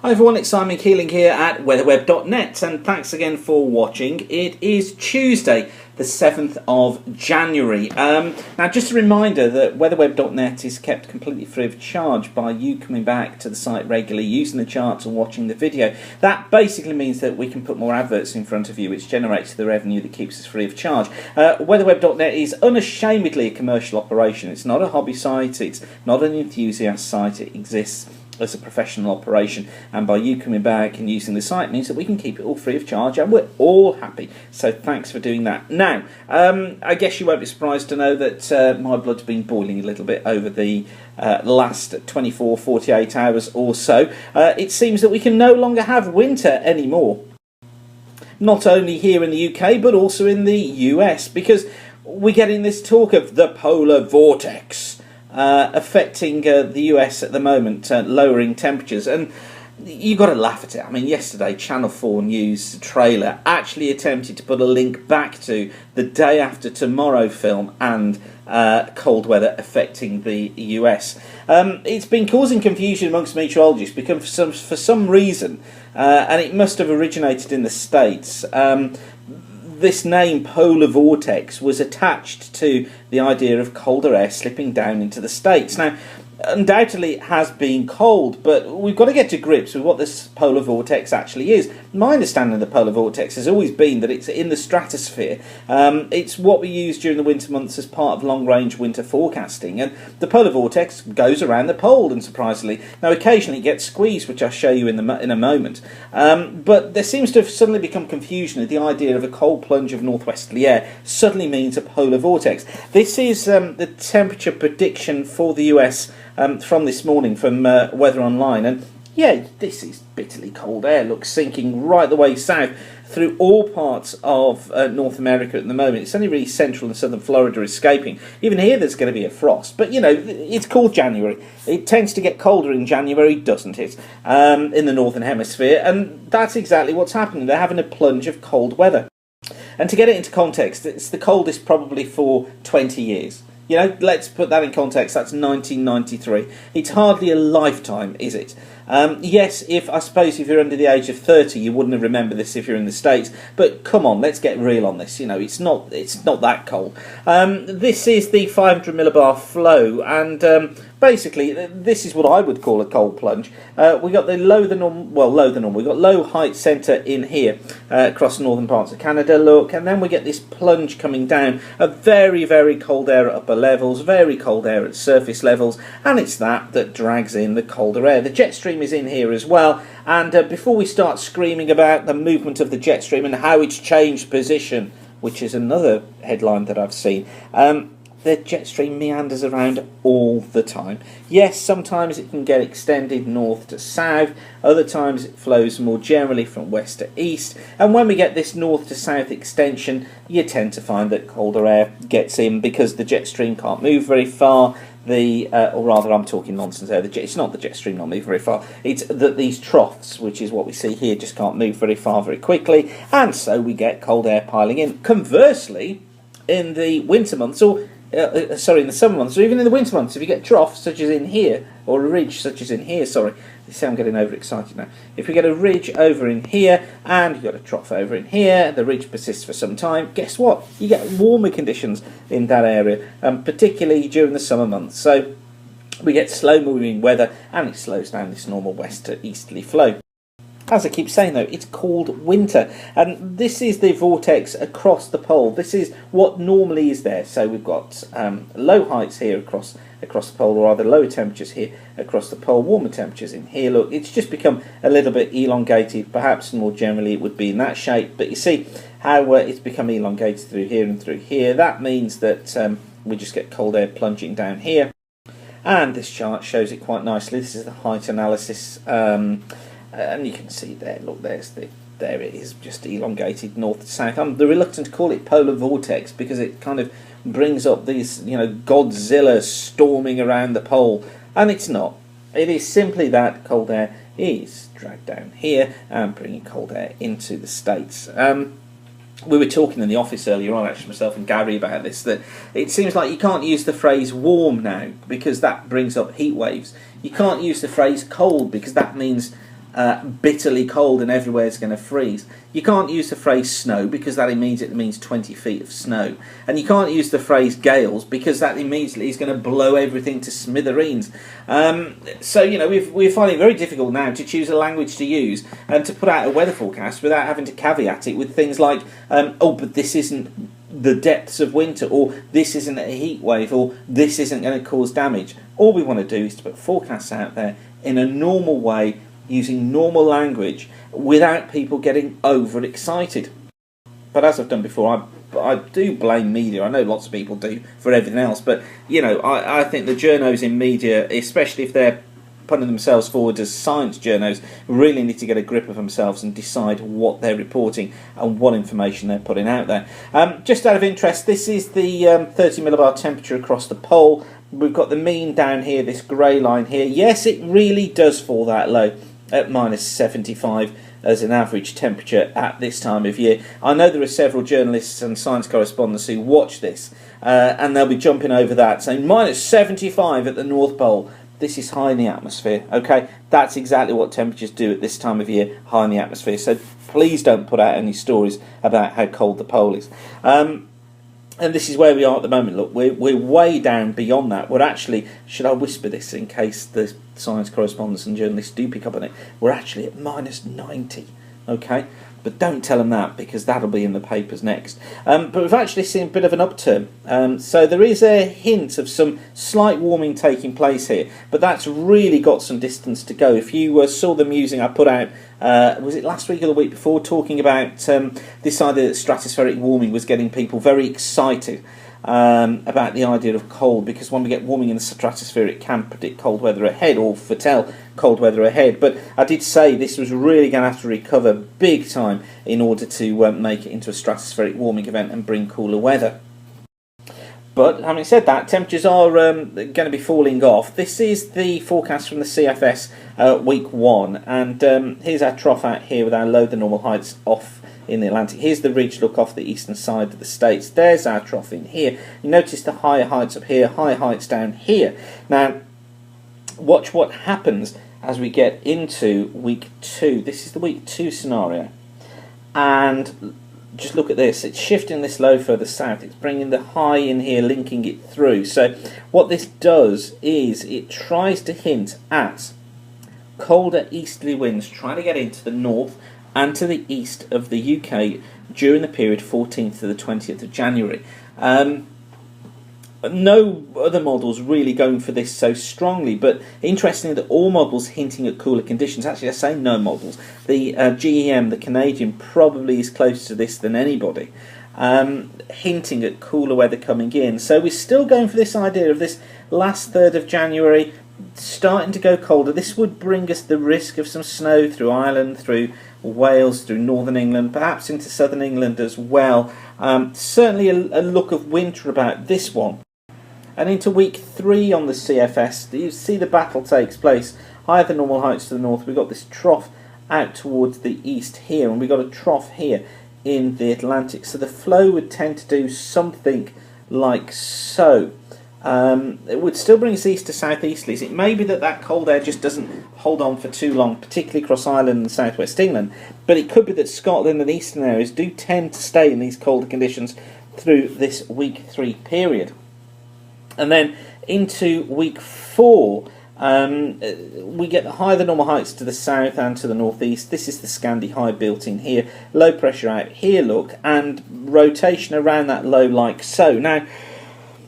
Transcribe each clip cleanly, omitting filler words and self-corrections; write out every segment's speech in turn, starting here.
Hi everyone, it's Simon Keeling here at weatherweb.net, and thanks again for watching. It is Tuesday, the 7th of January. Now just a reminder that weatherweb.net is kept completely free of charge by you coming back to the site regularly, using the charts and watching the video. That basically means that we can put more adverts in front of you, which generates the revenue that keeps us free of charge. Weatherweb.net is unashamedly a commercial operation. It's not a hobby site, it's not an enthusiast site, it exists as a professional operation, and by you coming back and using the site means that we can keep it all free of charge, and we're all happy. So thanks for doing that. Now, I guess you won't be surprised to know that my blood's been boiling a little bit over the last 24-48 hours or so. It seems that we can no longer have winter anymore. Not only here in the UK, but also in the US, because we're getting this talk of the polar vortex affecting the US at the moment, lowering temperatures, and you've got to laugh at it. I mean, yesterday Channel 4 News trailer actually attempted to put a link back to the Day After Tomorrow film and cold weather affecting the US. It's been causing confusion amongst meteorologists because for some reason, and it must have originated in the States, this name, polar vortex, was attached to the idea of colder air slipping down into the States. Now, undoubtedly it has been cold, but we've got to get to grips with what this polar vortex actually is. My understanding of the polar vortex has always been that it's in the stratosphere. It's what we use during the winter months as part of long-range winter forecasting, and the polar vortex goes around the pole, unsurprisingly. Now, occasionally it gets squeezed, which I'll show you in a moment, but there seems to have suddenly become confusion with the idea of a cold plunge of northwesterly air suddenly means a polar vortex. This is the temperature prediction for the US from this morning from Weather Online, and yeah, this is bitterly cold air. Look, sinking right the way south through all parts of North America at the moment. It's only really central and southern Florida escaping. Even here there's going to be a frost, but you know, it's called January. It tends to get colder in January, doesn't it, in the northern hemisphere, and that's exactly what's happening. They're having a plunge of cold weather. And to get it into context, it's the coldest probably for 20 years. You know, let's put that in context. That's 1993. It's hardly a lifetime, is it? Yes, I suppose if you're under the age of 30, you wouldn't have remembered this if you're in the States. But come on, let's get real on this. You know, it's not that cold. This is the 500 millibar flow, and basically, this is what I would call a cold plunge. We got the low than normal. We got low height centre in here across the northern parts of Canada. Look, and then we get this plunge coming down of very, very cold air at upper levels, very cold air at surface levels, and it's that drags in the colder air. The jet stream is in here as well, and before we start screaming about the movement of the jet stream and how it's changed position, which is another headline that I've seen, the jet stream meanders around all the time. Yes, sometimes it can get extended north to south, other times it flows more generally from west to east, and when we get this north to south extension, you tend to find that colder air gets in because the jet stream can't move very far. Or rather, I'm talking nonsense there. It's not the jet stream not move very far. It's that these troughs, which is what we see here, just can't move very far very quickly, and so we get cold air piling in. Conversely, in the winter months, in the summer months, or even in the winter months, if you get troughs such as in here, or a ridge such as in here, you see I'm getting overexcited now. If we get a ridge over in here, and you've got a trough over in here, the ridge persists for some time, guess what? You get warmer conditions in that area, particularly during the summer months. So we get slow-moving weather, and it slows down this normal west to easterly flow. As I keep saying though, it's called winter, and this is the vortex across the pole. This is what normally is there. So we've got low heights here across the pole, or rather lower temperatures here across the pole, warmer temperatures in here. Look, it's just become a little bit elongated. Perhaps more generally it would be in that shape, but you see how it's become elongated through here and through here. That means that we just get cold air plunging down here, and this chart shows it quite nicely. This is the height analysis. And you can see there, look, there it is, just elongated north to south. I'm reluctant to call it polar vortex because it kind of brings up these, you know, Godzilla storming around the pole, and it's not. It is simply that cold air is dragged down here and bringing cold air into the States. We were talking in the office earlier on, actually, myself and Gary, about this, that it seems like you can't use the phrase warm now because that brings up heat waves. You can't use the phrase cold because that means bitterly cold and everywhere's going to freeze. You can't use the phrase snow because that immediately means 20 feet of snow. And you can't use the phrase gales because that immediately is going to blow everything to smithereens. So, you know, we're finding it very difficult now to choose a language to use and to put out a weather forecast without having to caveat it with things like, oh, but this isn't the depths of winter, or this isn't a heat wave, or this isn't going to cause damage. All we want to do is to put forecasts out there in a normal way, using normal language without people getting overexcited. But as I've done before, I do blame media. I know lots of people do for everything else, but you know, I think the journos in media, especially if they're putting themselves forward as science journos, really need to get a grip of themselves and decide what they're reporting and what information they're putting out there. Just out of interest, this is the 30 millibar temperature across the pole. We've got the mean down here, this grey line here. Yes, it really does fall that low at minus 75 as an average temperature at this time of year. I know there are several journalists and science correspondents who watch this and they'll be jumping over that, saying minus 75 at the North Pole. This is high in the atmosphere, okay? That's exactly what temperatures do at this time of year, high in the atmosphere. So please don't put out any stories about how cold the pole is. And this is where we are at the moment. Look, we're way down beyond that. We're actually, should I whisper this in case the science correspondents and journalists do pick up on it, we're actually at minus 90, okay? But don't tell them that because that'll be in the papers next. But we've actually seen a bit of an upturn. So there is a hint of some slight warming taking place here, but that's really got some distance to go. If you saw the musing I put out, was it last week or the week before, talking about this idea that stratospheric warming was getting people very excited about the idea of cold, because when we get warming in the stratosphere it can predict cold weather ahead or foretell cold weather ahead. But I did say this was really going to have to recover big time in order to make it into a stratospheric warming event and bring cooler weather. But having said that, temperatures are going to be falling off. This is the forecast from the CFS week 1, and here's our trough out here with our low the normal heights off in the Atlantic. Here's the ridge look off the eastern side of the States. There's our trough in here. You notice the higher heights up here, higher heights down here. Now, watch what happens as we get into week 2. This is the week 2 scenario. And just look at this. It's shifting this low further south. It's bringing the high in here, linking it through. So what this does is it tries to hint at colder easterly winds trying to get into the north and to the east of the UK during the period 14th to the 20th of January. No other models really going for this so strongly, but interestingly that all models hinting at cooler conditions. Actually, I say no models. The GEM, the Canadian, probably is closer to this than anybody, hinting at cooler weather coming in. So we're still going for this idea of this last third of January starting to go colder. This would bring us the risk of some snow through Ireland, through Wales, through northern England, perhaps into southern England as well. Certainly a look of winter about this one. And into week 3 on the CFS, you see the battle takes place. Higher than normal heights to the north. We've got this trough out towards the east here, and we've got a trough here in the Atlantic. So the flow would tend to do something like so. It would still bring us east to southeasterlies. It may be that that cold air just doesn't hold on for too long, particularly across Ireland and southwest England, but it could be that Scotland and eastern areas do tend to stay in these colder conditions through this week 3 period. And then into week 4, we get the higher than normal heights to the south and to the northeast. This is the Scandi high built in here, low pressure out here, look, and rotation around that low like so. Now,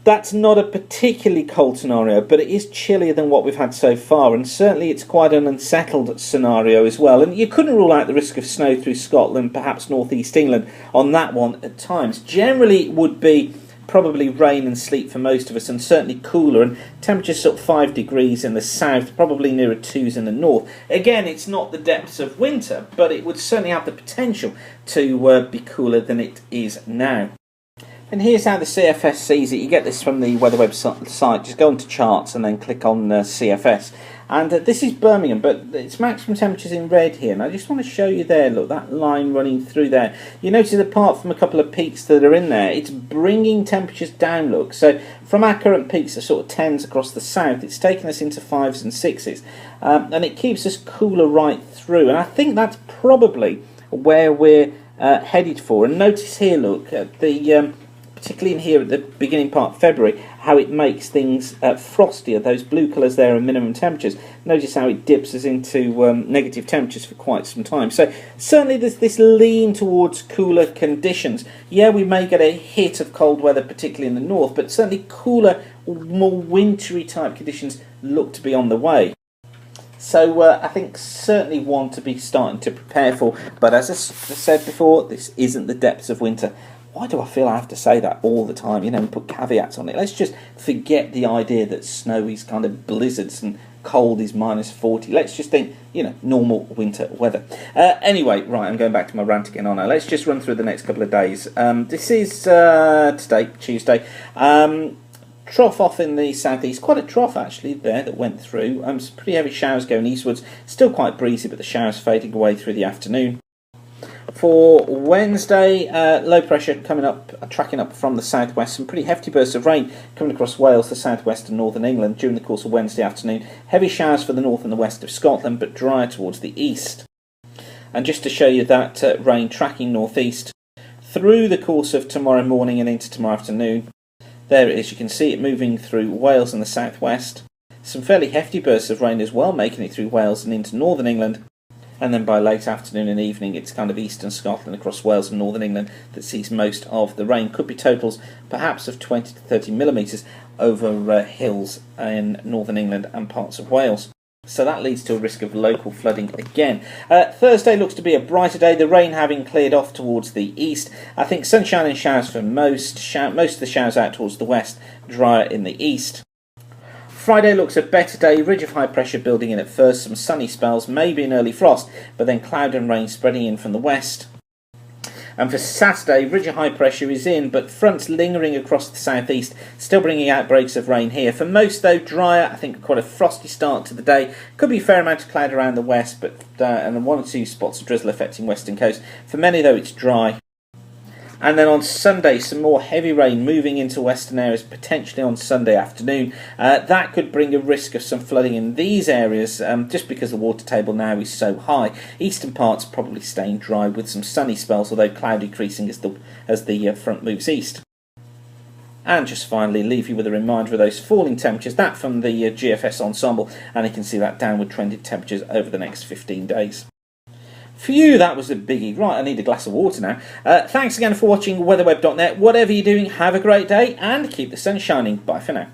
that's not a particularly cold scenario, but it is chillier than what we've had so far, and certainly it's quite an unsettled scenario as well. And you couldn't rule out the risk of snow through Scotland, perhaps northeast England on that one at times. Generally, it would be probably rain and sleet for most of us, and certainly cooler, and temperatures sort of 5 degrees in the south, probably nearer 2s in the north. Again, it's not the depths of winter, but it would certainly have the potential to be cooler than it is now. And here's how the CFS sees it. You get this from the weather website. Just go onto charts and then click on CFS. And this is Birmingham, but it's maximum temperatures in red here. And I just want to show you there, look, that line running through there. You notice apart from a couple of peaks that are in there, it's bringing temperatures down, look. So from our current peaks of sort of 10s across the south, it's taking us into 5s and 6s. And it keeps us cooler right through through, and I think that's probably where we're headed for. And notice here, look at the particularly in here at the beginning part of February, how it makes things frostier. Those blue colours there are minimum temperatures. Notice how it dips us into negative temperatures for quite some time. So certainly there's this lean towards cooler conditions. Yeah, we may get a hit of cold weather, particularly in the north, but certainly cooler, more wintry type conditions look to be on the way. So I think certainly one to be starting to prepare for. But as I said before, this isn't the depths of winter. Why do I feel I have to say that all the time, and put caveats on it? Let's just forget the idea that snow is kind of blizzards and cold is -40. Let's just think, normal winter weather. Anyway, right, I'm going back to my rant again, aren't I? Let's just run through the next couple of days. This is today, Tuesday. Trough off in the southeast, quite a trough actually there that went through. Some pretty heavy showers going eastwards, still quite breezy, but the showers fading away through the afternoon. For Wednesday, low pressure coming up, tracking up from the southwest. Some pretty hefty bursts of rain coming across Wales, the southwest and northern England during the course of Wednesday afternoon. Heavy showers for the north and the west of Scotland, but drier towards the east. And just to show you that rain tracking northeast through the course of tomorrow morning and into tomorrow afternoon. There it is, you can see it moving through Wales and the southwest. Some fairly hefty bursts of rain as well, making it through Wales and into northern England. And then by late afternoon and evening, it's kind of eastern Scotland across Wales and northern England that sees most of the rain. Could be totals perhaps of 20 to 30 millimetres over hills in northern England and parts of Wales. So that leads to a risk of local flooding again. Thursday looks to be a brighter day, the rain having cleared off towards the east. I think sunshine and showers for most of the showers out towards the west, drier in the east. Friday looks a better day, ridge of high pressure building in at first, some sunny spells, maybe an early frost, but then cloud and rain spreading in from the west. And for Saturday, ridge of high pressure is in, but fronts lingering across the southeast, still bringing outbreaks of rain here. For most, though, drier. I think quite a frosty start to the day. Could be a fair amount of cloud around the west, but and then 1 or 2 spots of drizzle affecting western coast. For many, though, it's dry. And then on Sunday, some more heavy rain moving into western areas, potentially on Sunday afternoon. That could bring a risk of some flooding in these areas, just because the water table now is so high. Eastern parts probably staying dry with some sunny spells, although cloud decreasing as the front moves east. And just finally, leave you with a reminder of those falling temperatures, that from the GFS ensemble, and you can see that downward trended temperatures over the next 15 days. Phew, that was a biggie. Right, I need a glass of water now. Thanks again for watching weatherweb.net. Whatever you're doing, have a great day and keep the sun shining. Bye for now.